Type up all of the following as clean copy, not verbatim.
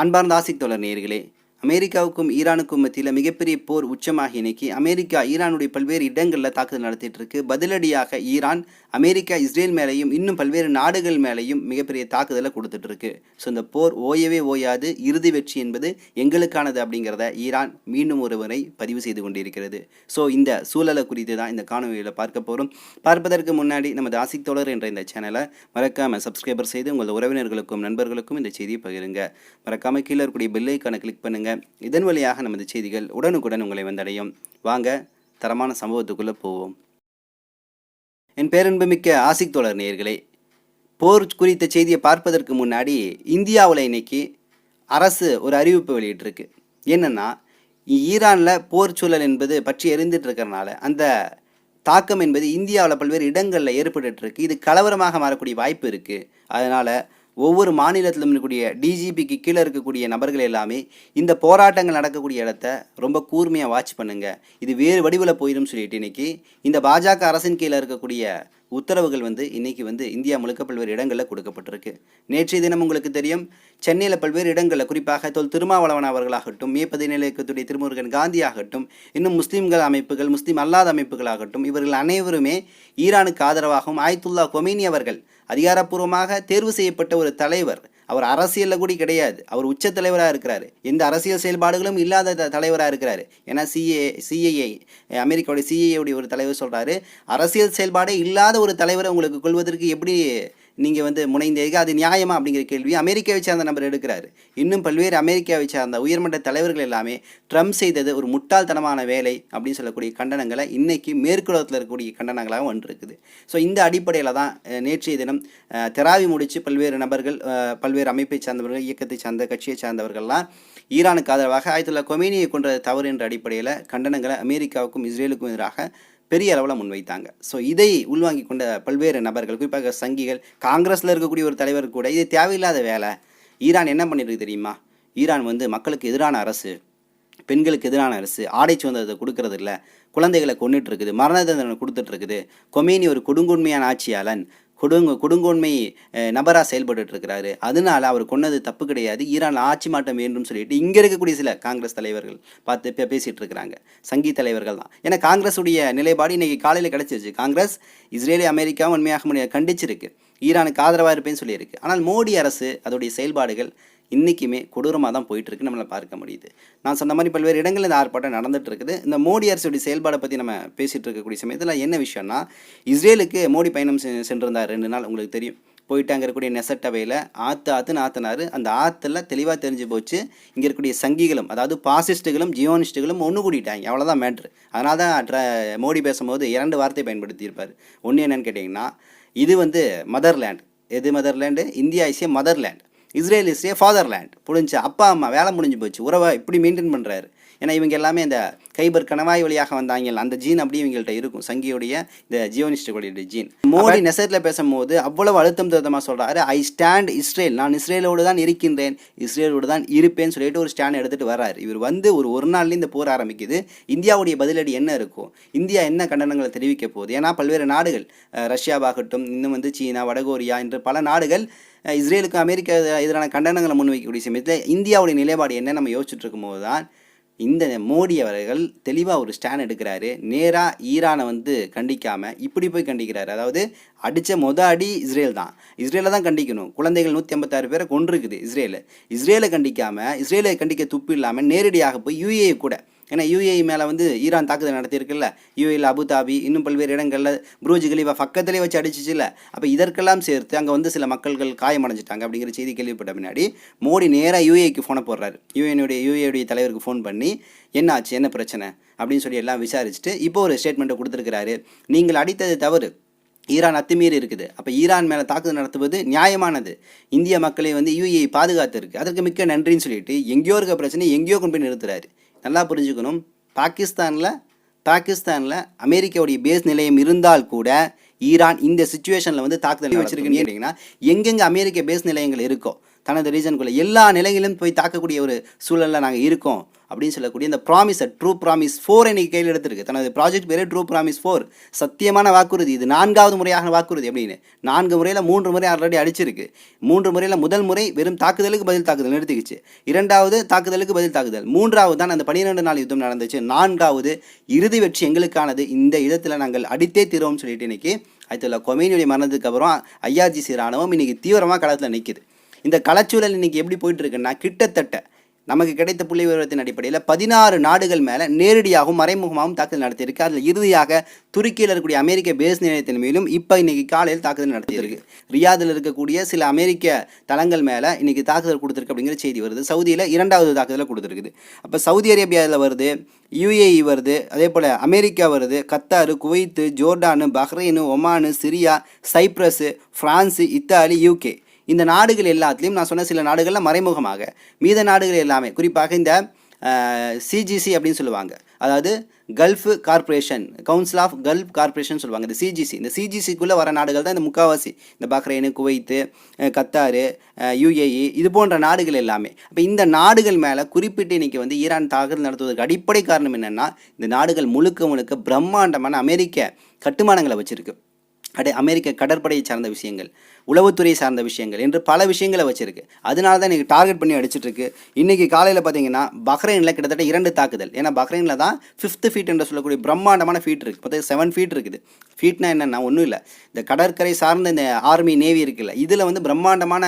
அன்பார்ந்த ஆசிக் தோழர் நேயர்களே, அமெரிக்காவுக்கும் ஈரானுக்கும் மத்தியில் மிகப்பெரிய போர் உச்சமாகி இன்னைக்கு அமெரிக்கா ஈரானுடைய பல்வேறு இடங்களில் தாக்குதல் நடத்திட்டு இருக்கு. பதிலடியாக ஈரான் அமெரிக்கா இஸ்ரேல் மேலேயும் இன்னும் பல்வேறு நாடுகள் மேலேயும் மிகப்பெரிய தாக்குதலை கொடுத்துட்டு இருக்கு. ஸோ இந்த போர் ஓயவே ஓயாது, இறுதி வெற்றி என்பது எங்களுக்கானது அப்படிங்கிறத ஈரான் மீண்டும் ஒரு முறை பதிவு செய்து கொண்டிருக்கிறது. ஸோ இந்த சூழலை குறித்து தான் இந்த காணொலியில் பார்க்க போகிறோம். பார்ப்பதற்கு முன்னாடி நமது ஆசிக் தோழர் என்ற இந்த சேனலை மறக்காமல் சப்ஸ்கிரைபர் செய்து உங்கள் உறவினர்களுக்கும் நண்பர்களுக்கும் இந்த செய்தியை பகிருங்க. மறக்காமல் கீழே இருக்கக்கூடிய பெல் ஐக்கானை கிளிக் பண்ணுங்கள். இதன் வழியாக நமது செய்திகள் உடனுக்குடன் உங்களை வந்தடையும். வாங்க தரமான சம்பவத்துக்குள்ளே போவோம். என் பேரன்புமிக்க ஆசிக் தோழர் நேயர்களே, போர் குறித்த செய்தியை பார்ப்பதற்கு முன்னாடி இந்தியாவில் இன்னைக்கு அரசு ஒரு அறிவிப்பு வெளியிட்டிருக்கு. என்னென்னா, ஈரானில் போர் சூழல் என்பது பற்றி எரிந்துட்டு இருக்கிறனால அந்த தாக்கம் என்பது இந்தியாவில் பல்வேறு இடங்களில் ஏற்பட்டுருக்கு. இது கலவரமாக மாறக்கூடிய வாய்ப்பு இருக்குது. அதனால் ஒவ்வொரு மாநிலத்திலும் இருக்கக்கூடிய டிஜிபிக்கு கீழே இருக்கக்கூடிய நபர்கள் எல்லாமே இந்த போராட்டங்கள் நடக்கக்கூடிய இடத்த ரொம்ப கூர்மையாக வாட்ச் பண்ணுங்கள். இது வேறு வடிவில் போயிடும் சொல்லிட்டு இன்னைக்கு இந்த பாஜக அரசின் கீழே இருக்கக்கூடிய உத்தரவுகள் இன்னைக்கு இந்தியா முழுக்க பல்வேறு இடங்களில் கொடுக்கப்பட்டிருக்கு. நேற்றைய தினம் உங்களுக்கு தெரியும், சென்னையில் பல்வேறு இடங்களில் குறிப்பாக திருமாவளவன் அவர்களாகட்டும், மே 17 இயக்கத்துடைய திருமுருகன் காந்தி ஆகட்டும், இன்னும் முஸ்லீம்கள் அமைப்புகள், முஸ்லீம் அல்லாத அமைப்புகளாகட்டும், இவர்கள் அனைவருமே ஈரானுக்கு ஆதரவாகவும் ஆயத்துல்லா கொமேனி அவர்கள் அதிகாரப்பூர்வமாக தேர்வு செய்யப்பட்ட ஒரு தலைவர், அவர் அரசியலில் கூட கிடையாது, அவர் உச்ச தலைவராக இருக்கிறாரு, எந்த அரசியல் செயல்பாடுகளும் இல்லாத தலைவராக இருக்கிறாரு. ஏன்னா சிஐஏ அமெரிக்காவுடைய சிஐஏவுடைய ஒரு தலைவர் சொல்கிறாரு, அரசியல் செயல்பாடே இல்லாத ஒரு தலைவரை உங்களுக்கு கொள்வதற்கு எப்படி நீங்கள் முனைந்தீங்க, அது நியாயமா அப்படிங்கிற கேள்வி அமெரிக்காவை சார்ந்த நபர் எடுக்கிறாரு. இன்னும் பல்வேறு அமெரிக்காவை சார்ந்த உயர்மட்ட தலைவர்கள் எல்லாமே ட்ரம்ப் செய்தது ஒரு முட்டாள்தனமான வேலை அப்படின்னு சொல்லக்கூடிய கண்டனங்களை இன்னைக்கு மேற்குலகத்தில் இருக்கக்கூடிய கண்டனங்களாக வந்துருக்குது. ஸோ இந்த அடிப்படையில் தான் நேற்றைய தினம் தெராவி முடித்து பல்வேறு நபர்கள், பல்வேறு அமைப்பை சார்ந்தவர்கள், இயக்கத்தை சார்ந்த கட்சியை சார்ந்தவர்கள்லாம் ஈரானுக்கு ஆதரவாக ஆயத்துல்லா கொமேனியை கொன்ற தவறு என்ற அடிப்படையில் கண்டனங்களை அமெரிக்காவுக்கும் இஸ்ரேலுக்கும் எதிராக பெரிய அளவில் முன்வைத்தாங்க. ஸோ இதை உள்வாங்கி கொண்ட பல்வேறு நபர்கள், குறிப்பாக சங்கிகள், காங்கிரஸில் இருக்கக்கூடிய ஒரு தலைவர் கூட இது தேவையில்லாத வேலை. ஈரான் என்ன பண்ணிருக்கு தெரியுமா? ஈரான் மக்களுக்கு எதிரான அரசு, பெண்களுக்கு எதிரான அரசு, ஆடை சுதந்திரத்தை கொடுக்கறது இல்லை, குழந்தைகளை கொண்டுட்டு இருக்குது, மரண தண்டனை கொடுத்துட்டு இருக்குது. கொமேனி ஒரு கொடுங்கோன்மையான ஆட்சியாளன், கொடுங்கோன்மை நபராக செயல்பட்டு இருக்கிறாரு. அதனால அவர் கொன்னது தப்பு கிடையாது, ஈரான் ஆட்சி மாற்றம் வேண்டும் சொல்லிட்டு இங்கே இருக்கக்கூடிய சில காங்கிரஸ் தலைவர்கள் பார்த்து பேசிகிட்டு இருக்கிறாங்க. சங்கி தலைவர்கள் தான். ஏன்னா காங்கிரஸுடைய நிலைப்பாடு இன்றைக்கி காலையில் கிடச்சிருச்சு. காங்கிரஸ் இஸ்ரேலி அமெரிக்காவும் உண்மையாக கண்டிச்சிருக்கு, ஈரானுக்கு ஆதரவாக இருப்பேன்னு சொல்லியிருக்கு. ஆனால் மோடி அரசு அதோடைய செயல்பாடுகள் இன்றைக்குமே கொடூரமாக தான் போயிட்டுருக்கு, நம்மளை பார்க்க முடியுது. நான் சொன்ன மாதிரி பல்வேறு இடங்களில் இந்த ஆர்ப்பாட்டம் நடந்துட்டு இருக்குது. இந்த மோடி அரசுடைய செயல்பாடை பற்றி நம்ம பேசிகிட்டு இருக்கக்கூடிய சமயத்தில் என்ன விஷயம்னா, இஸ்ரேலுக்கு மோடி பயணம் சென்றிருந்தார் 2 நாள். உங்களுக்கு தெரியும், போயிட்டு அங்கே இருக்கக்கூடிய நெசட்டவையில் ஆற்றுன்னு ஆற்றினார். அந்த ஆற்றுல தெளிவாக தெரிஞ்சு போச்சு, இங்கே இருக்கக்கூடிய சங்கிகளும், அதாவது பாசிஸ்ட்டுகளும் ஜியோனிஸ்ட்டுகளும் ஒன்று கூட்டிட்டாங்க. அவ்வளோதான் மேட்ரு. அதனால தான் மோடி பேசும்போது 2 வார்த்தை பயன்படுத்தியிருப்பார். ஒன்று என்னன்னு கேட்டிங்கன்னா, இது மதர்லேண்ட். எது motherland? India is a motherland, Israel is a fatherland. புரிஞ்சு அப்பா அம்மா வேலை முடிஞ்சு போச்சு. உறவை இப்படி மெயின்டைன் பண்ணுறாரு. ஏன்னா இவங்க எல்லாமே இந்த கைபர் கணவாய் வழியாக வந்தாங்க, அந்த ஜீன் அப்படியே இவங்கள்ட்ட இருக்கும், சங்கியுடைய இந்த ஜியோனிஸ்டுகளுடைய ஜீன். மோடி நெசத்தில் பேசும்போது அவ்வளவு அழுத்தம் திருத்தமாக சொல்கிறாரு, ஐ ஸ்டாண்ட் இஸ்ரேல், நான் இஸ்ரேலோடு தான் இருக்கின்றேன், இஸ்ரேலோடு தான் இருப்பேன்னு சொல்லிட்டு ஒரு ஸ்டாண்ட் எடுத்துகிட்டு வர்றாரு. இவர் ஒரு நாள்லேயும் இந்த போர் ஆரம்பிக்குது. இந்தியாவுடைய பதிலடி என்ன இருக்கும்? இந்தியா என்ன கண்டனங்களை தெரிவிக்க போகுது? ஏன்னா பல்வேறு நாடுகள், ரஷ்யாவாகட்டும், இன்னும் சீனா, வடகொரியா என்று பல நாடுகள் இஸ்ரேலுக்கு அமெரிக்கா எதிரான கண்டனங்களை முன்வைக்கக்கூடிய சமயத்தில் இந்தியாவுடைய நிலைப்பாடு என்ன நம்ம யோசிச்சுட்டு இருக்கும்போது தான் இந்த மோடி அவர்கள் தெளிவாக ஒரு ஸ்டாண்ட் எடுக்கிறாரு. நேராக ஈரானை கண்டிக்காமல் இப்படி போய் கண்டிக்கிறாரு. அதாவது அடித்த அடி இஸ்ரேல் தான், இஸ்ரேலை தான் கண்டிக்கணும். குழந்தைகள் 156 பேரை கொண்டிருக்குது இஸ்ரேலை கண்டிக்காமல், இஸ்ரேலை கண்டிக்க துப்பு இல்லாமல் நேரடியாக போய் யுஏஇ கூட, ஏன்னா யுஏஇ மேலே ஈரான் தாக்குதல் நடத்தியிருக்குல்ல, யுஏஇயில் அபுதாபி, இன்னும் பல்வேறு இடங்களில் புரூஜ் கலீஃபா பக்கத்திலே வச்சு அடிச்சிச்சுல்ல. அப்போ இதற்கெல்லாம் சேர்த்து அங்கே சில மக்கள்கள் காயமடைஞ்சிட்டாங்க அப்படிங்கிற செய்தி கேள்விப்பட்ட பின்னாடி மோடி நேராக யுஏஇக்கு ஃபோனை போடுறாரு. யுஏஇயுடைய தலைவருக்கு ஃபோன் பண்ணி என்ன ஆச்சு, என்ன பிரச்சனை அப்படின்னு சொல்லி எல்லாம் விசாரிச்சுட்டு இப்போ ஒரு ஸ்டேட்மெண்ட்டை கொடுத்துருக்கிறாரு. நீங்கள் அடித்தது தவறு, ஈரான் அத்துமீறி இருக்குது, அப்போ ஈரான் மேலே தாக்குதல் நடத்துவது நியாயமானது, இந்திய மக்களை யுஏஇ பாதுகாத்து இருக்குது, அதற்கு மிக்க நன்றின்னு சொல்லிட்டு எங்கேயோ இருக்க பிரச்சனை எங்கேயோ கொண்டு போய் நிறுத்துறாரு. நல்லா புரிஞ்சுக்கணும், பாகிஸ்தானில் அமெரிக்காவுடைய பேஸ் நிலையம் இருந்தால் கூட ஈரான் இந்த சுச்சுவேஷனில் தாக்குதல் வச்சுருக்குன்னு கேட்டிங்கன்னா, எங்கெங்கே அமெரிக்க பேஸ் நிலையங்கள் இருக்கோ தனது ரீஜனுக்குள்ளே எல்லா நிலையிலும் போய் தாக்கக்கூடிய ஒரு சூழலில் நாங்கள் இருக்கோம் அப்படின்னு சொல்லக்கூடிய இந்த ப்ராமிஸை ட்ரூ ப்ராமிஸ் 4 இன்னைக்கு கையில் எடுத்திருக்கு. தனது ப்ராஜெக்ட் பேரே ட்ரூ ப்ராமிஸ் 4, சத்தியமான வாக்குறுதி. இது 4வது முறையாக வாக்குறுதி அப்படின்னு 4 முறையில் 3 முறை ஆல்ரெடி அடிச்சிருக்கு. 3 முறையில் முதல் முறை வெறும் தாக்குதலுக்கு பதில் தாக்குதல் நிறுத்திக்கிச்சு, 2வது தாக்குதலுக்கு பதில் தாக்குதல், 3வது தான் அந்த 12 நாள் யுத்தம் நடந்துச்சு, 4வது இறுதி வெற்றி எங்களுக்கானது, இந்த இடத்துல நாங்கள் அடித்தே தீரோம்னு சொல்லிட்டு இன்னைக்கு ஆயத்துல்லா கொமேனியுடைய மரணத்துக்கு அப்புறம் IRGC இராணுவம் இன்னைக்கு தீவிரமாக களத்தில் நிற்கிது. இந்த களச்சூழல் இன்னைக்கு எப்படி போயிட்டு இருக்குன்னா, கிட்டத்தட்ட நமக்கு கிடைத்த புள்ளி விவரத்தின் அடிப்படையில் 16 நாடுகள் மேலே நேரடியாகவும் மறைமுகமாகவும் தாக்குதல் நடத்தியிருக்கு. அதில் இறுதியாக துருக்கியில் இருக்கக்கூடிய அமெரிக்க பேஸ் நிலையத்தின் மேலும் இப்போ இன்னைக்கு காலையில் தாக்குதல் நடத்தியிருக்கு. ரியாதில் இருக்கக்கூடிய சில அமெரிக்க தளங்கள் மேலே இன்னைக்கு தாக்குதல் கொடுத்துருக்கு அப்படிங்கிற செய்தி வருது. சவுதியில் 2வது தாக்குதலை கொடுத்துருக்குது. அப்போ சவுதி அரேபியாவில் வருது, UAE வருது, அதே போல் அமெரிக்கா வருது, Qatar, Kuwait, Jordan, Bahrain, Oman, Syria, Cyprus, France, Italy, UK, இந்த நாடுகள் எல்லாத்துலேயும் நான் சொன்ன சில நாடுகளில் மறைமுகமாக, மீத நாடுகள் எல்லாமே குறிப்பாக இந்த CGC அப்படின்னு சொல்லுவாங்க, அதாவது gulf corporation, council of gulf corporation சொல்லுவாங்க. இந்த இந்த CGCக்குள்ளே வர நாடுகள் தான் இந்த முக்காவாசி, இந்த பஹ்ரைனு, குவைத்து, கத்தாரு, UAE இது போன்ற நாடுகள் எல்லாமே. அப்போ இந்த நாடுகள் மேலே குறிப்பிட்டு இன்றைக்கி வந்து ஈரான் தாக்குதல் நடத்துவதற்கு அடிப்படை காரணம் என்னென்னா, இந்த நாடுகள் முழுக்க முழுக்க பிரம்மாண்டமான அமெரிக்க கட்டுமானங்களை வச்சுருக்கு. அமெரிக்க கடற்படையை சார்ந்த விஷயங்கள், உளவுத்துறை சார்ந்த விஷயங்கள் என்று பல விஷயங்களை வச்சுருக்கு. அதனால தான் இன்றைக்கி டார்கெட் பண்ணி அடிச்சிட்ருக்கு. இன்றைக்கி காலையில் பார்த்தீங்கன்னா பஹ்ரைனில் கிட்டத்தட்ட 2 தாக்குதல். ஏன்னா பஹ்ரைனில் தான் 5th ஃபீட் என்று சொல்லக்கூடிய பிரம்மாண்டமான ஃபீட் இருக்குது. பார்த்தா 7 ஃபீட் இருக்குது. ஃபீட்னா என்னென்னா ஒன்றும் இல்லை, இந்த கடற்கரை சார்ந்த இந்த ஆர்மி நேவி இருக்குல்ல, இதில் வந்து பிரம்மாண்டமான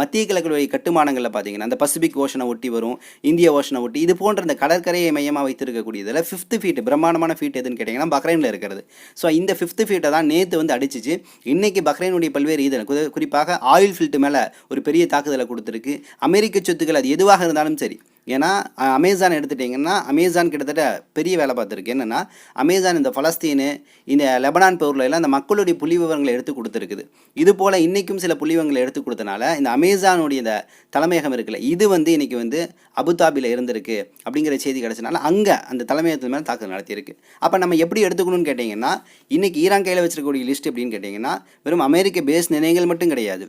மத்திய கிழக்கு கட்டுமானங்களில் பார்த்தீங்கன்னா அந்த பசிபிக் ஓஷனை ஒட்டி வரும், இந்திய ஓஷனை ஒட்டி, இது போன்ற இந்த கடற்கரையை மையமாக வைத்திருக்கக்கூடியதில் 5th ஃபீட் பிரம்மாண்டமான ஃபீட் எதுன்னு கேட்டிங்கன்னா பஹ்ரைனில் இருக்கிறது. ஸோ இந்த 5th ஃபீட்டை தான் நேற்று வந்து அடிச்சிச்சு. இன்றைக்கி பஹ்ரைனுடைய பல்வேறு இதழ் குறிப்பாக ஆயில் ஃபில்ட் மேலே ஒரு பெரிய தாக்குதலை கொடுத்துருக்கு. அமெரிக்க சொத்துக்கள் அது எதுவாக இருந்தாலும் சரி, ஏன்னா அமேசான் எடுத்துட்டிங்கன்னா அமேசான் கிட்டத்தட்ட பெரிய வேலை பார்த்துருக்கு. என்னென்னா அமேசான் இந்த பலஸ்தீனு, இந்த லெபனான் போரில் எல்லாம் இந்த மக்களுடைய புள்ளி விவரங்களை எடுத்து கொடுத்துருக்குது. இது போல் இன்றைக்கும் சில புள்ளி விவரங்களை எடுத்து கொடுத்தனால இந்த அமேசானுடைய இந்த தலைமையகம் இருக்குல்ல, இது வந்து இன்றைக்கி வந்து அபுதாபியில் இருந்திருக்கு அப்படிங்கிற செய்தி கிடச்சனால அங்கே அந்த தலைமையகத்தின் மேலே தாக்குதல் நடத்தியிருக்கு. அப்போ நம்ம எப்படி எடுத்துக்கணும்னு கேட்டிங்கன்னா, இன்றைக்கி ஈரான் கையில் வச்சிருக்கக்கூடிய லிஸ்ட் எப்படின்னு கேட்டிங்கன்னா, வெறும் அமெரிக்க பேஸ் நிலையங்கள் மட்டும் கிடையாது.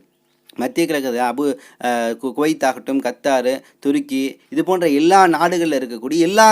மத்திய கிழக்கு குவைத் ஆகட்டும், கத்தார், துருக்கி, இது போன்ற எல்லா நாடுகளில் இருக்கக்கூடிய எல்லா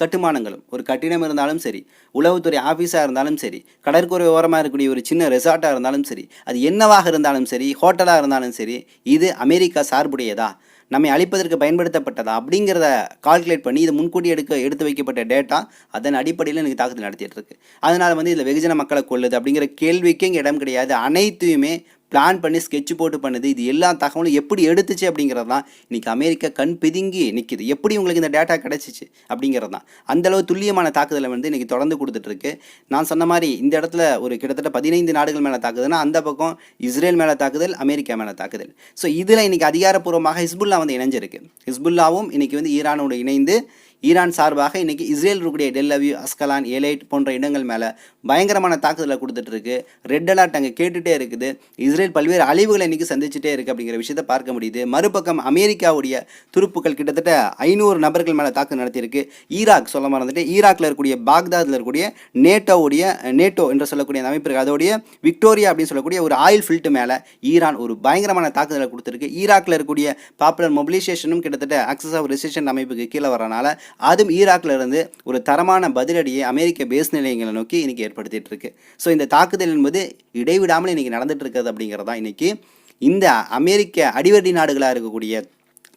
கட்டுமானங்களும், ஒரு கட்டிடம் இருந்தாலும் சரி, உளவுத்துறை ஆஃபீஸாக இருந்தாலும் சரி, கடற்கரை ஓரமாக இருக்கக்கூடிய ஒரு சின்ன ரெசார்ட்டாக இருந்தாலும் சரி, அது என்னவாக இருந்தாலும் சரி, ஹோட்டலாக இருந்தாலும் சரி, இது அமெரிக்கா சார்புடையதா, நம்மை அழிப்பதற்கு பயன்படுத்தப்பட்டதா அப்படிங்கிறத கால்குலேட் பண்ணி இது முன்கூட்டி எடுத்து வைக்கப்பட்ட டேட்டா, அதன் அடிப்படையில் எனக்கு தாக்குதல் நடத்திட்டு இருக்கு. அதனால் வந்து இதில் வெகுஜன மக்களை கொள்ளுது அப்படிங்கிற கேள்விக்கே இங்கே இடம் கிடையாது. அனைத்தையுமே பிளான் பண்ணி ஸ்கெட்ச் போட்டு பண்ணுது. இது எல்லா தகவலும் எப்படி எடுத்துச்சு அப்படிங்கிறது தான் இன்றைக்கி அமெரிக்கா கண் பிதுங்கி நிற்கிது. எப்படி உங்களுக்கு இந்த டேட்டா கிடச்சிச்சு அப்படிங்கிறது தான். அந்தளவு துல்லியமான தாக்குதலை வந்து இன்றைக்கி தொடர்ந்து கொடுத்துட்ருக்கு. நான் சொன்ன மாதிரி இந்த இடத்துல ஒரு கிட்டத்தட்ட 15 நாடுகள் மேலே தாக்குதுன்னா, அந்த பக்கம் இஸ்ரேல் மேலே தாக்குதல், அமெரிக்கா மேலே தாக்குதல். ஸோ இதில் இன்றைக்கி அதிகாரப்பூர்வமாக ஹிஸ்புல்லா வந்து இணைஞ்சிருக்கு. ஹிஸ்புல்லாவும் இன்றைக்கி வந்து ஈரானோடு இணைந்து ஈரான் சார்பாக இன்றைக்கி இஸ்ரேல் இருக்கக்கூடிய டெல் அவீவ், அஸ்கலான், எலைட் போன்ற இடங்கள் மேலே பயங்கரமான தாக்குதலை கொடுத்துட்ருக்கு. ரெட் அலர்ட் அங்கே கேட்டுகிட்டே இருக்குது. இஸ்ரேல் பல்வேறு அழிவுகளை இன்றைக்கி சந்திச்சுட்டே இருக்குது அப்படிங்கிற விஷயத்தை பார்க்க முடியுது. மறுபக்கம் அமெரிக்காவுடைய துருப்புக்கள் கிட்டத்தட்ட 500 நபர்கள் மேலே தாக்குதல் நடத்தியிருக்கு. ஈராக் சொல்ல மறந்துட்டு, ஈராக்கில் இருக்கக்கூடிய பாக்தாதில் இருக்கக்கூடிய நேட்டோ என்று சொல்லக்கூடிய அமைப்பு இருக்குது, அதோடைய விக்டோரியா அப்படின்னு சொல்லக்கூடிய ஒரு ஆயில் ஃபில்ட் மேலே ஈரான் ஒரு பயங்கரமான தாக்குதலை கொடுத்துருக்கு. ஈராக்கில் இருக்கக்கூடிய பாப்புலர் மொபிலைசேஷனும் கிட்டத்தட்ட ஆக்சஸ் ஆஃப் ரெசிஸ்டன்ட் அமைப்புக்கு கீழே வரனால அதுவும் ஈராக்கில் இருந்து ஒரு தரமான பதிலடியை அமெரிக்க பேஸ் நிலையங்களை நோக்கி இன்றைக்கி ஏற்படுத்திட்டு இருக்கு. ஸோ இந்த தாக்குதல் என்பது இடைவிடாமல் இன்றைக்கி நடந்துட்டு இருக்கிறது அப்படிங்கிறதா இன்றைக்கி இந்த அமெரிக்க அடிவடி நாடுகளாக இருக்கக்கூடிய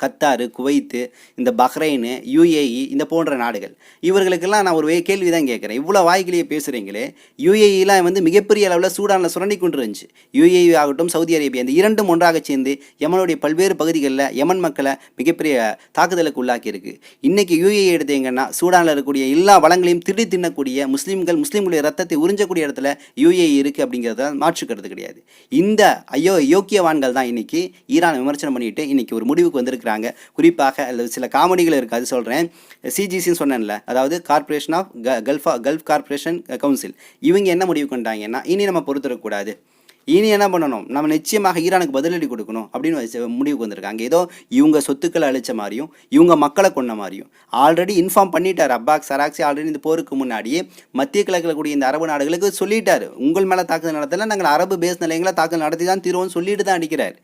கத்தார், குவைத்து, இந்த பஹ்ரைனு, UAE இந்த போன்ற நாடுகள், இவர்களுக்கெல்லாம் நான் ஒரு கேள்வி தான் கேட்குறேன். இவ்வளோ வாய்க்கிலேயே பேசுகிறீங்களே, UAEலாம் வந்து மிகப்பெரிய அளவில் சூடானில் சுரண்டி கொண்டு இருந்துச்சு. UAE ஆகட்டும், சவுதி அரேபியா, இந்த இரண்டும் ஒன்றாக சேர்ந்து யமனுடைய பல்வேறு பகுதிகளில் யமன் மக்களை மிகப்பெரிய தாக்குதலுக்கு உள்ளாக்கியிருக்கு. இன்றைக்கி UAE எடுத்தீங்கன்னா சூடானில் இருக்கக்கூடிய எல்லா வளங்களையும் திடீர் தின்னக்கூடிய முஸ்லீம்களுடைய ரத்தத்தை உறிஞ்சக்கூடிய இடத்துல UAE இருக்குது அப்படிங்கிறத மாற்றுக்கிறது கிடையாது. இந்த யோக்கியவான்கள் தான் இன்றைக்கி ஈரானை விமர்சனம் பண்ணிட்டு இன்றைக்கி ஒரு முடிவுக்கு வந்திருக்கு. குறிப்பாக சில காமெடிகள் இருக்குது, அது சொல்கிறேன். CGCன்னு சொன்னேன்ல, அதாவது corporation of gulf corporation council, இவங்க என்ன முடிவு கொண்டாங்கன்னா, இனி நம்ம பொறுத்துடக்கூடாது, இனி என்ன பண்ணணும், நம்ம நிச்சயமாக ஈரானுக்கு பதிலடி கொடுக்கணும் அப்படின்னு முடிவுக்கு வந்திருக்காங்க. ஏதோ இவங்க சொத்துக்களை அழிச்ச மாதிரியும் இவங்க மக்களை கொண்ட மாதிரியும் ஆல்ரெடி இன்ஃபார்ம் பண்ணிட்டார் அப்பாஸ் அராக்சி. ஆல்ரெடி இந்த போருக்கு முன்னாடியே மத்திய கிழக்கில் கூடிய இந்த அரபு நாடுகளுக்கு சொல்லிட்டார், உங்கள் மேலே தாக்குதல் நடத்தல, நாங்கள் அரபு பேஸ் நிலையங்களை தாக்குதல் நடத்தி தான் தீர்வோம்னு சொல்லிட்டு தான் அடிக்கிறார்.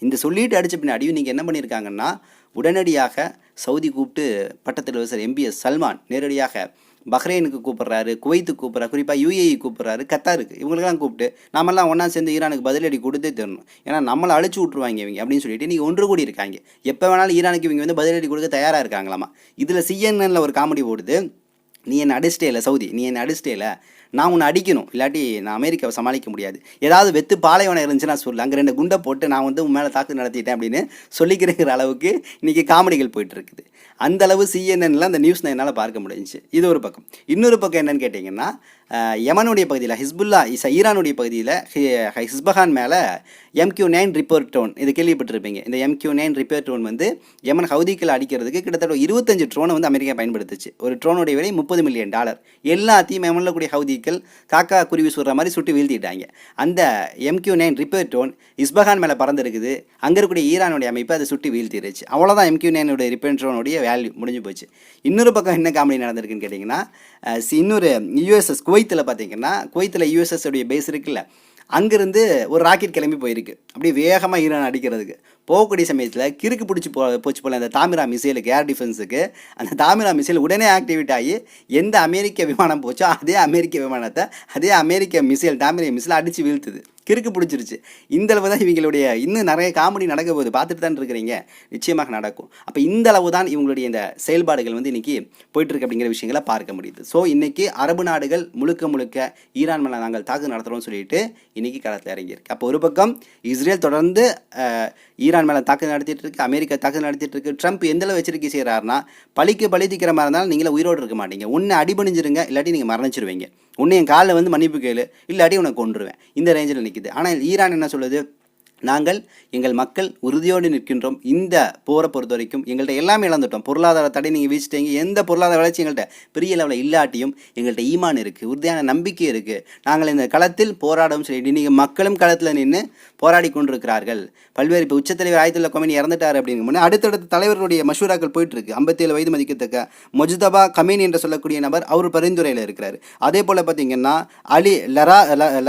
இந்த சொல்லிட்டு அடித்த பின்னாடியும் நீங்கள் என்ன பண்ணியிருக்காங்கன்னா உடனடியாக சவுதி கூப்பிட்டு பட்டத்தலைவர் MBS சல்மான் நேரடியாக பஹ்ரைனுக்கு கூப்பிட்றாரு, குவைத்துக்கு கூப்பிட்றாரு, குறிப்பாக UAE கூப்பிட்றாரு, கத்தாருக்கு, இவங்களுக்கெல்லாம் கூப்பிட்டு நாமெல்லாம் ஒன்றா சேர்ந்து ஈரானுக்கு பதிலடி கொடுத்தே தரணும், ஏன்னா நம்மளை அழிச்சு விட்ருவாங்க இவங்க அப்படின்னு சொல்லிட்டு நீங்கள் ஒன்று கூடி இருக்காங்க. எப்போ வேணாலும் ஈரானுக்கு இவங்க வந்து பதிலடி கொடுக்க தயாராக இருக்காங்களாமா. இதில் CNN ஒரு காமெடி ஓடுது, நீ என்னை அடிச்சிட்டே இல்லை சவுதி, நீ என்னை அடிச்சிட்டே இல்லை, நான் உன்னை அடிக்கணும், இல்லாட்டி நான் அமெரிக்காவை சமாளிக்க முடியாது, ஏதாவது வெத்து பாலைவனம் இருந்துச்சுன்னா சொல்லு, அங்கே 2 குண்டை போட்டு நான் வந்து உன் மேலே தாக்கு நடத்திட்டேன் அப்படின்னு சொல்லிக்கிறங்கிற அளவுக்கு இன்றைக்கி காமெடிகள் போயிட்டுருக்குது. அந்தளவு CNN அந்த நியூஸ் என்னால் பார்க்க முடிஞ்சிச்சு. இது ஒரு பக்கம். இன்னொரு பக்கம் என்னன்னு கேட்டிங்கன்னா, யமனுடைய பகுதியில் ஹிஸ்புல்லா ஈரானுடைய பகுதியில் ஹிஸ்பஹான் மேலே MQ-9 ரிப்பேர் ட்ரோன், இது கேள்விப்பட்டிருப்பீங்க. இந்த MQ-9 ரிப்பேர் ட்ரோன் வந்து யமன் ஹவுதிகள் அடிக்கிறதுக்கு கிட்டத்தட்ட 25 ட்ரோனை வந்து அமெரிக்கா பயன்படுத்துச்சு. ஒரு ட்ரோனுடைய விலை $30 மில்லியன். எல்லாத்தையும் யமனில் கூடிய ஹவுதிகள் காக்கா குருவி சுடுற மாதிரி சுட்டு வீழ்த்திட்டாங்க. அந்த MQ-9 ரிப்பேர் ட்ரோன் இஸ்பஹான் மேலே பறந்துருக்குது. அங்கே இருக்கக்கூடிய ஈரானுடைய அமைப்பு அதை சுட்டு வீழ்த்திடுச்சு. அவ்வளோதான் MQ-9 ரிப்பேர் ட்ரோனுடைய வேல்யூ முடிஞ்சு போச்சு. இன்னொரு பக்கம் என்ன காமெடி நடந்திருக்குன்னு கேட்டிங்கன்னா, இன்னொரு USS குவைத்தில் பார்த்தீங்கன்னா, குவைத்தில் USS உடைய பேஸ் இருக்குல்ல, அங்கேருந்து ஒரு ராக்கெட் கிளம்பி போயிருக்கு அப்படியே வேகமாக ஈரான் அடிக்கிறதுக்கு. போகக்கூடிய சமயத்தில் கிறுக்கு பிடிச்சி போச்சு போல் அந்த தாமிரா மிசைலுக்கு, ஏர் டிஃபென்ஸுக்கு. அந்த தாமிரா மிசைல் உடனே ஆக்டிவேட் ஆகி எந்த அமெரிக்க விமானம் போச்சோ அதே அமெரிக்க விமானத்தை, அதே அமெரிக்க மிசைல் தாமிரா மிசைல் அடித்து வீழ்த்துது. கிறுக்கு பிடிச்சிருச்சு. இந்தளவு தான் இவங்களுடைய இன்னும் நிறைய காமெடி நடக்க போகுது. பார்த்துட்டு தான் இருக்கிறீங்க, நிச்சயமாக நடக்கும். அப்போ இந்த அளவு தான் இவங்களுடைய இந்த செயல்பாடுகள் வந்து இன்றைக்கி போயிட்டுருக்கு அப்படிங்கிற விஷயங்களை பார்க்க முடியுது. ஸோ இன்றைக்கி அரபு நாடுகள் முழுக்க ஈரான் மேலே நாங்கள் தாக்குதல் நடத்துகிறோம்னு சொல்லிட்டு இன்றைக்கி களத்தில் இறங்கியிருக்கு. அப்போ ஒரு பக்கம் இஸ்ரேல் தொடர்ந்து ஈரான் மேலே தாக்குதல் நடத்திட்டு இருக்கு, அமெரிக்கா தாக்குதல் நடத்திட்டு இருக்கு. ட்ரம்ப் எந்தளவு எச்சரிக்கை செய்கிறாருன்னா, பழிக்கு பழி தீக்கிற மாதிரி இருந்தாலும் நீங்களே உயிரோடு இருக்க மாட்டீங்க, ஒன்று அடிபணிஞ்சிருங்க, இல்லாட்டி நீங்கள் மரணிச்சிருவீங்க, ஒன்று என் காலில் வந்து மன்னிப்பு கேளு, இல்லாட்டி உனக்கு கொன்றுவேன், இந்த ரேஞ்சில் நிற்கிது. ஆனால் ஈரான் என்ன சொல்லுது, நாங்கள் எங்கள் மக்கள் உறுதியோடு நிற்கின்றோம், இந்த போரை பொறுத்த வரைக்கும் எங்கள்கிட்ட எல்லாமே இழந்துட்டோம், பொருளாதார தடை நீங்கள் வீழ்ச்சிட்டீங்க, எந்த பொருளாதார வளர்ச்சி எங்கள்கிட்ட பெரிய லெவலில் இல்லாட்டியும் எங்கள்கிட்ட ஈமான் இருக்குது, உறுதியான நம்பிக்கை இருக்குது, நாங்கள் இந்த களத்தில் போராடவும் சொல்லிட்டு நீங்கள் மக்களும் களத்தில் நின்று போராடி கொண்டிருக்கிறார்கள். பல்வேறு இப்போ உச்சத்தலைவர் ஆயத்துல்லா கொமேனி இறந்துட்டார் அப்படிங்கும்போது அடுத்தடுத்த தலைவர்களுடைய மஷூராக்கள் போயிட்டுருக்கு. 57 வயது மதிக்கத்தக்க மொஜ்தபா கமேனி என்று சொல்லக்கூடிய நபர் அவர் பரிந்துரையில் இருக்கிறார். அதே போல் பார்த்தீங்கன்னா அலி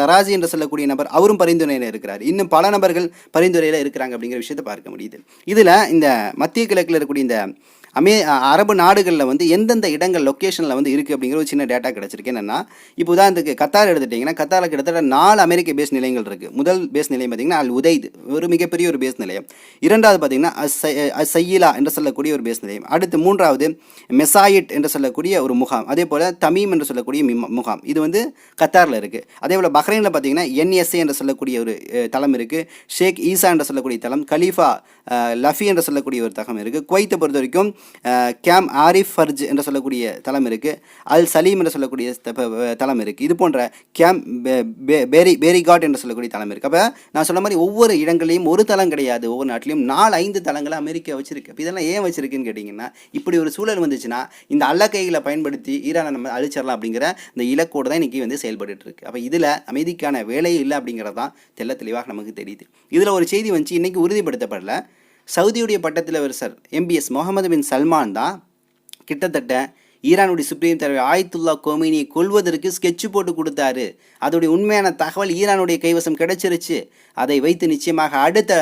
லராஜி என்று சொல்லக்கூடிய நபர் அவரும் பரிந்துரையில் இருக்கிறார். இன்னும் பல நபர்கள் பரிந்துரையில் இருக்கிறாங்க அப்படிங்கிற விஷயத்தை பார்க்க முடியுது. இதில் இந்த மத்திய கிழக்கில் இருக்கக்கூடிய இந்த அரபு நாடுகளில் வந்து எந்தெந்த இடங்கள் லொக்கேஷனில் வந்து இருக்குது அப்படிங்கிற ஒரு சின்ன டேட்டா கிடச்சிருக்கு. என்னென்னா, இப்போ உதாரணத்துக்கு கத்தார் எடுத்துட்டிங்கன்னா, கத்தாரில் கிட்டத்தட்ட 4 அமெரிக்க பேஸ் நிலையங்கள் இருக்குது. முதல் பேஸ் நிலையம் பார்த்திங்கன்னா அல் உதைத், ஒரு மிகப்பெரிய ஒரு பேஸ் நிலையம். இரண்டாவது பார்த்திங்கன்னா சையிலா என்று சொல்லக்கூடிய ஒரு பேஸ் நிலையம். அடுத்து மூன்றாவது மெசாயிட் என்று சொல்லக்கூடிய ஒரு முகாம். அதே போல் தமீம் என்று சொல்லக்கூடிய முகாம். இது வந்து கத்தாரில் இருக்குது. அதே போல் பஹ்ரைனில் பார்த்திங்கன்னா NSA என்று சொல்லக்கூடிய ஒரு தளம் இருக்குது. ஷேக் ஈசா என்று சொல்லக்கூடிய தளம், கலீஃபா லஃபி என்று சொல்லக்கூடிய ஒரு தளம் இருக்குது. குவைத்தை பொறுத்த வரைக்கும் கேம் ஆரிஃப் ஃபர்ஜ் என்று சொல்லக்கூடிய தளம் இருக்குது. அல் சலீம் என்று சொல்லக்கூடிய தளம் இருக்குது. இது போன்ற கேம் பேரிகாட் என்று சொல்லக்கூடிய தளம் இருக்குது. அப்போ நான் சொன்ன மாதிரி ஒவ்வொரு இடங்களையும் ஒரு தளம் கிடையாது, ஒவ்வொரு நாட்டிலையும் 4-5 தளங்களை அமெரிக்கா வச்சிருக்கு. அப்போ இதெல்லாம் ஏன் வச்சிருக்குன்னு கேட்டிங்கன்னா, இப்படி ஒரு சூழல் வந்துச்சுன்னா இந்த அல்லக்கைகளை பயன்படுத்தி ஈரானை நம்ம அழிச்சிடலாம் அப்படிங்கிற இந்த இலக்கோடு தான் இன்றைக்கி வந்து செயல்பட்டு இருக்கு. அப்போ இதில் அமைதிக்கான வேலையே இல்லை அப்படிங்கிறது தான் தெளிவாக நமக்கு தெரியுது. இதில் ஒரு செய்தி வந்துச்சு, இன்றைக்கி உறுதிப்படுத்தப்படல. சவுதியுடைய பட்டத்தலைவர் MBS முகமது பின் சல்மான் தான் கிட்டத்தட்ட ஈரானுடைய சுப்ரீம் தலைவர் ஆயத்துல்லா கொமேனியை கொல்வதற்கு ஸ்கெட்சு போட்டு கொடுத்தாரு. அதோடைய உண்மையான தகவல் ஈரானுடைய கைவசம் கிடைச்சிருச்சு. அதை வைத்து நிச்சயமாக அடுத்த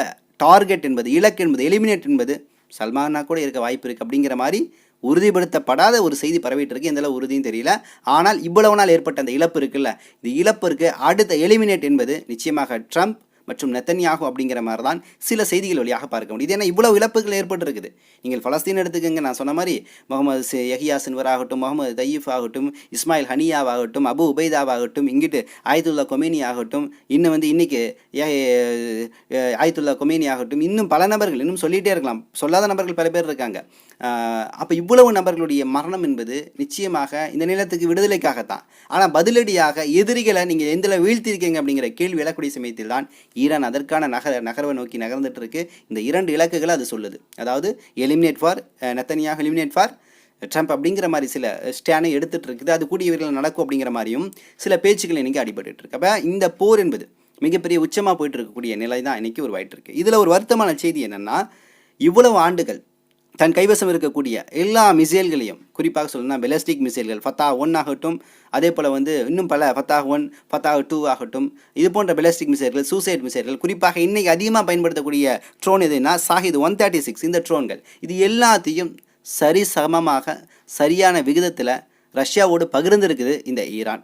டார்கெட் என்பது, இலக்கு என்பது, எலிமினேட் என்பது சல்மானா கூட இருக்க வாய்ப்பு இருக்குது அப்படிங்கிற மாதிரி உறுதிப்படுத்தப்படாத ஒரு செய்தி பரவிட்டு இருக்கு. எந்தளவு உறுதியும் தெரியல. ஆனால் இவ்வளவு நாள் ஏற்பட்ட அந்த இழப்பு இருக்குல்ல, இந்த இழப்பிற்கு அடுத்த எலிமினேட் என்பது நிச்சயமாக ட்ரம்ப் மற்றும் நெத்தன்யாகு அப்படிங்கிற மாதிரி தான் சில செய்திகள் வழியாக பார்க்க முடியுது. ஏன்னா இவ்வளவு இழப்புகள் ஏற்பட்டிருக்குது. நீங்கள் பலஸ்தீன் எடுத்துக்கங்க, நான் சொன்ன மாதிரி முகமது யஹியா சின்வர் ஆகட்டும், முகமது தையீஃப் ஆகட்டும், இஸ்மாயில் ஹனியாவாகட்டும், அபு உபைதாவாகட்டும், இங்கிட்டு ஆயத்துல்லா கொமேனி ஆகட்டும், இன்னும் வந்து இன்றைக்கி ஆயத்துல்லா கொமேனி ஆகட்டும், இன்னும் பல நபர்கள், இன்னும் சொல்லிகிட்டே இருக்கலாம், சொல்லாத நபர்கள் பல பேர் இருக்காங்க. அப்போ இவ்வளவு நபர்களுடைய மரணம் என்பது நிச்சயமாக இந்த நிலத்துக்கு விடுதலைக்காகத்தான். ஆனால் பதிலடியாக எதிரிகளை நீங்கள் எந்தில் வீழ்த்திருக்கீங்க அப்படிங்கிற கேள்வி எழக்கூடிய சமயத்தில் தான் ஈரான் அதற்கான நகர்வை நோக்கி நகர்ந்துட்டு இருக்கு. இந்த 2 இலக்குகளை அது சொல்லுது. அதாவது eliminate for Netanyahu, eliminate for Trump அப்படிங்கிற மாதிரி சில ஸ்டானை எடுத்துகிட்டு இருக்குது. அது கூடிய விரைவில் நடக்கும் அப்படிங்கிற மாதிரியும் சில பேச்சுக்கள் இன்றைக்கி அடிபட்டு இருக்கு. அப்போ இந்த போர் என்பது மிகப்பெரிய உச்சமாக போயிட்டு இருக்கக்கூடிய நிலை தான் இன்றைக்கி உருவாயிட்டு இருக்கு. இதில் ஒரு வருத்தமான செய்தி என்னென்னா, இவ்வளவு ஆண்டுகள் தன் கைவசம் இருக்கக்கூடிய எல்லா மிசைல்களையும், குறிப்பாக சொல்லணும்னா பெலஸ்டிக் மிசைல்கள் ஃபத்தாஹ் 1 ஆகட்டும், அதே போல் வந்து இன்னும் பல ஃபத்தாஹ் 1, ஃபத்தாஹ் 2 ஆகட்டும், இது போன்ற பெலஸ்டிக் மிசைல்கள், சூசைட் மிசைல்கள், குறிப்பாக இன்றைக்கி அதிகமாக பயன்படுத்தக்கூடிய ட்ரோன் எதுனா ஷாஹித் 136 இந்த ட்ரோன்கள், இது எல்லாத்தையும் சரிசமமாக சரியான விகிதத்தில் ரஷ்யாவோடு பகிர்ந்திருக்குது இந்த ஈரான்.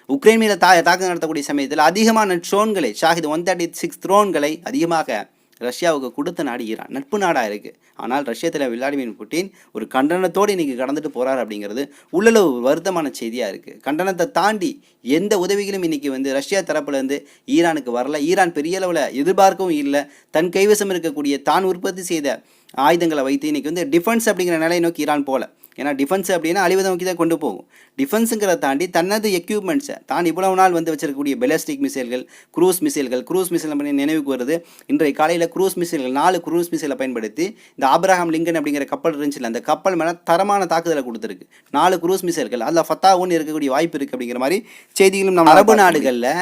உக்ரைன் மீது தாக்குதல் நடத்தக்கூடிய சமயத்தில் அதிகமான ட்ரோன்களை, ஷாஹித் 136 ட்ரோன்களை அதிகமாக ரஷ்யாவுக்கு கொடுத்த நாடு ஈரான். நட்பு நாடாக இருக்குது. ஆனால் ரஷ்ய தலைவர் விளாடிமிர் புட்டின் ஒரு கண்டனத்தோடு இன்றைக்கி கடந்துட்டு போகிறார் அப்படிங்கிறது உள்ளளவு வருத்தமான செய்தியாக இருக்குது. கண்டனத்தை தாண்டி எந்த உதவிகளும் இன்றைக்கி வந்து ரஷ்யா தரப்புலேருந்து ஈரானுக்கு வரல. ஈரான் பெரிய அளவில் எதிர்பார்க்கவும் இல்லை. தன் கைவசம் இருக்கக்கூடிய தான் உற்பத்தி செய்த ஆயுதங்களை வைத்து இன்றைக்கி வந்து டிஃபென்ஸ் அப்படிங்கிற நிலையை நோக்கி ஈரான் போகல. ஏன்னா டிஃபென்ஸ் அப்படின்னா அழிவதை நோக்கி தான் கொண்டு போகும். டிஃபென்ஸுங்கிறத தாண்டி தனது எக்யூப்மெண்ட்ஸை தான் இவ்வளவு நாள் வந்து வச்சிருக்கக்கூடிய பெலஸ்டிக் மிசைல்கள், க்ரூஸ் மிசைல் பண்ணி நினைவுக்கு வருது. இன்றைய காலையில் க்ரூஸ் மிசைல்கள் 4 க்ரூஸ் மிசைலை பயன்படுத்தி இந்த ஆப்ரஹாம் லிங்கன் அப்படிங்கிற கப்பல் இருந்துச்சுல, அந்த கப்பல் மேலே தரமான தாக்குதலை கொடுத்துருக்கு. 4 க்ரூஸ் மிசைல்கள், அதில் ஃபத்தாஹ் 1 இருக்கக்கூடிய வாய்ப்பு இருக்குது அப்படிங்கிற மாதிரி செய்திகளும் நம்ம அரபு நாடுகளில்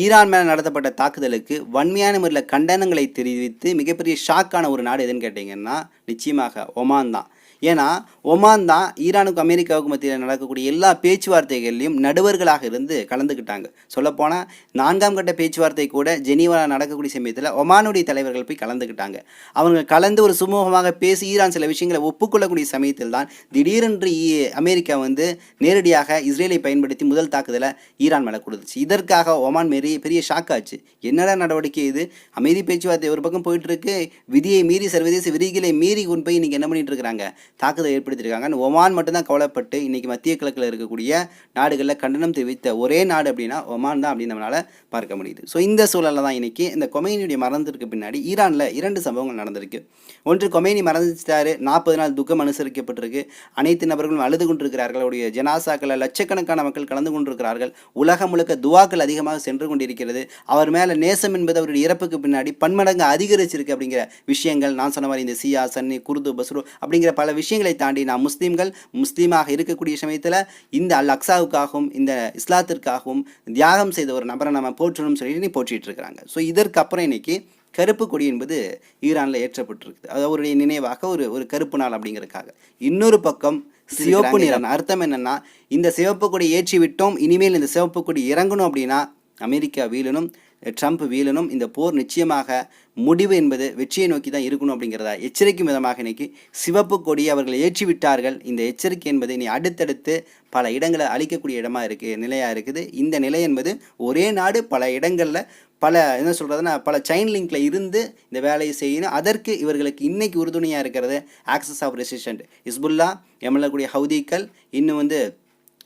ஈரான் மேலே நடத்தப்பட்ட தாக்குதலுக்கு வன்மையான முறையில் கண்டனங்களை தெரிவித்து மிகப்பெரிய ஷாக்கான ஒரு நாடு எதுன்னு கேட்டிங்கன்னா நிச்சயமாக ஒமான் தான். ஏன்னா ஒமான் தான் ஈரானுக்கும் அமெரிக்காவுக்கும் மத்தியில் நடக்கக்கூடிய எல்லா பேச்சுவார்த்தைகள்லையும் நடுவர்களாக இருந்து கலந்துக்கிட்டாங்க. சொல்லப்போனால் 4ஆம் கட்ட பேச்சுவார்த்தை கூட ஜெனீவாவில் நடக்கக்கூடிய சமயத்தில் ஒமானுடைய தலைவர்கள் போய் கலந்துக்கிட்டாங்க. அவங்க கலந்து ஒரு சுமூகமாக பேசி ஈரான் சில விஷயங்களை ஒப்புக்கொள்ளக்கூடிய சமயத்தில் தான் திடீரென்று அமெரிக்கா வந்து நேரடியாக இஸ்ரேலை பயன்படுத்தி முதல் தாக்குதலை ஈரான் மேலே கொடுத்துச்சு. இதற்காக ஒமான் பெரிய ஷாக்காச்சு. என்னடா நடவடிக்கை இது? அமைதி பேச்சுவார்த்தை ஒரு பக்கம் போயிட்டுருக்கு, விதியை மீறி சர்வதேச விதிகளை மீறி கொண்டு போய் இன்றைக்கி என்ன பண்ணிட்டு இருக்கிறாங்க, தாக்குதல் ஏற்படுத்தியிருக்காங்க. ஒமான் மட்டும்தான் கவலைப்பட்டு இன்றைக்கி மத்திய கிழக்கில் இருக்கக்கூடிய நாடுகளில் கண்டனம் தெரிவித்த ஒரே நாடு அப்படின்னா ஒமான் தான் அப்படின்னு நம்மளால் பார்க்க முடியுது. ஸோ இந்த சூழலில் தான் இன்றைக்கி இந்த கொமைனியுடைய மரணத்திற்கு பின்னாடி ஈரானில் 2 சம்பவங்கள் நடந்திருக்கு. ஒன்று, கொமைனி மறந்துட்டாரு, 40 நாள் துக்கம் அனுசரிக்கப்பட்டிருக்கு. அனைத்து நபர்களும் அழுது கொண்டிருக்கிறார்கள். அவருடைய ஜனாசாக்களில் லட்சக்கணக்கான மக்கள் கலந்து கொண்டிருக்கிறார்கள். உலகம் முழுக்க துவாக்கள் அதிகமாக சென்று கொண்டிருக்கிறது. அவர் மேலே நேசம் என்பது அவருடைய இறப்புக்கு பின்னாடி பன்மடங்கு அதிகரிச்சிருக்கு அப்படிங்கிற விஷயங்கள், நான் சொன்ன மாதிரி இந்த சியா, சன்னி, குர்து, பஸ்ரு அப்படிங்கிற பல விஷயங்களை தாண்டி நாம் முஸ்லீமாக இருக்கக்கூடிய சமயத்தில் இந்த அல் அக்ஸாவுக்காகவும் இந்த இஸ்லாத்திற்காகவும் தியாகம் செய்த ஒரு நபரை நம்ம போற்றணும்னு சொல்லி போற்றிட்டு இருக்கிறாங்க. ஸோ இதற்கு அப்புறம் இன்னைக்கு கருப்பு கொடி என்பது ஈரானில் ஏற்றப்பட்டிருக்குது. அது அவருடைய நினைவாக ஒரு கருப்பு நாள் அப்படிங்கிறதுக்காக. இன்னொரு பக்கம் சிவப்பு நிறம், அர்த்தம் என்னன்னா, இந்த சிவப்பு கொடி ஏற்றி விட்டோம், இனிமேல் இந்த சிவப்பு கொடி இறங்கணும் அப்படின்னா அமெரிக்கா வீழணும், ட்ரம்ப் வீழணும், இந்த போர் நிச்சயமாக முடிவு என்பது வெற்றியை நோக்கி தான் இருக்கணும் அப்படிங்கிறதா எச்சரிக்கும் விதமாக இன்னைக்கு சிவப்பு கொடி அவர்கள் ஏற்றி விட்டார்கள். இந்த எச்சரிக்கை என்பது இனி அடுத்தடுத்து பல இடங்களை அழிக்கக்கூடிய நிலையாக இருக்குது. இந்த நிலை என்பது ஒரே நாடு பல இடங்களில் என்ன சொல்கிறதுனா பல செயின் லிங்கில் இருந்து இந்த வேலையை செய்யணும். அதற்கு இவர்களுக்கு இன்னைக்கு உறுதுணையாக இருக்கிறது ஆக்சஸ் ஆஃப் ரெசிஸ்டன்ட் ஹிஸ்புல்லா, எம்எல்ஏ ஹவுதிகள், இன்னும் வந்து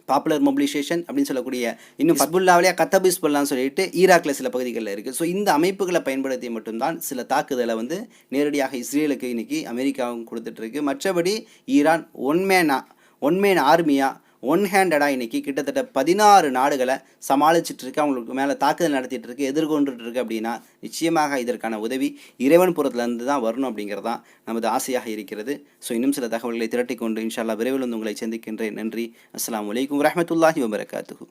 பாப்புலர் மொபிலைசேஷன் அப்படின்னு சொல்லக்கூடிய இன்னும் ஹிஸ்புல்லாவிலேயே கத்தப் ஹிஸ்புல்லான்னு சொல்லிட்டு ஈராக்கில் சில பகுதிகளில் இருக்குது. ஸோ இந்த அமைப்புகளை பயன்படுத்தி மட்டும்தான் சில தாக்குதலை வந்து நேரடியாக இஸ்ரேலுக்கு இன்றைக்கி அமெரிக்காவும் கொடுத்துட்ருக்கு. மற்றபடி ஈரான் ஒன் மேன் ஆர்மியாக ஒன் ஹேண்டடாக இன்றைக்கி கிட்டத்தட்ட 16 நாடுகளை சமாளிச்சிட்ருக்கு, அவங்களுக்கு மேலே தாக்குதல் நடத்திட்டு இருக்கு, எதிர்கொண்டுருக்கு. அப்படின்னா நிச்சயமாக இதற்கான உதவி இறைவன் புறத்துலேருந்து தான் வரணும் அப்படிங்கிறது தான் நமது ஆசையாக இருக்கிறது. ஸோ இன்னும் சில தகவல்களை திரட்டி கொண்டு இன்ஷா அல்லாஹ் விரைவில் வந்து உங்களை சந்திக்கின்றேன். நன்றி. அஸ்ஸலாமு அலைக்கும் வரஹ்மத்துல்லாஹி வபரகாத்துஹு.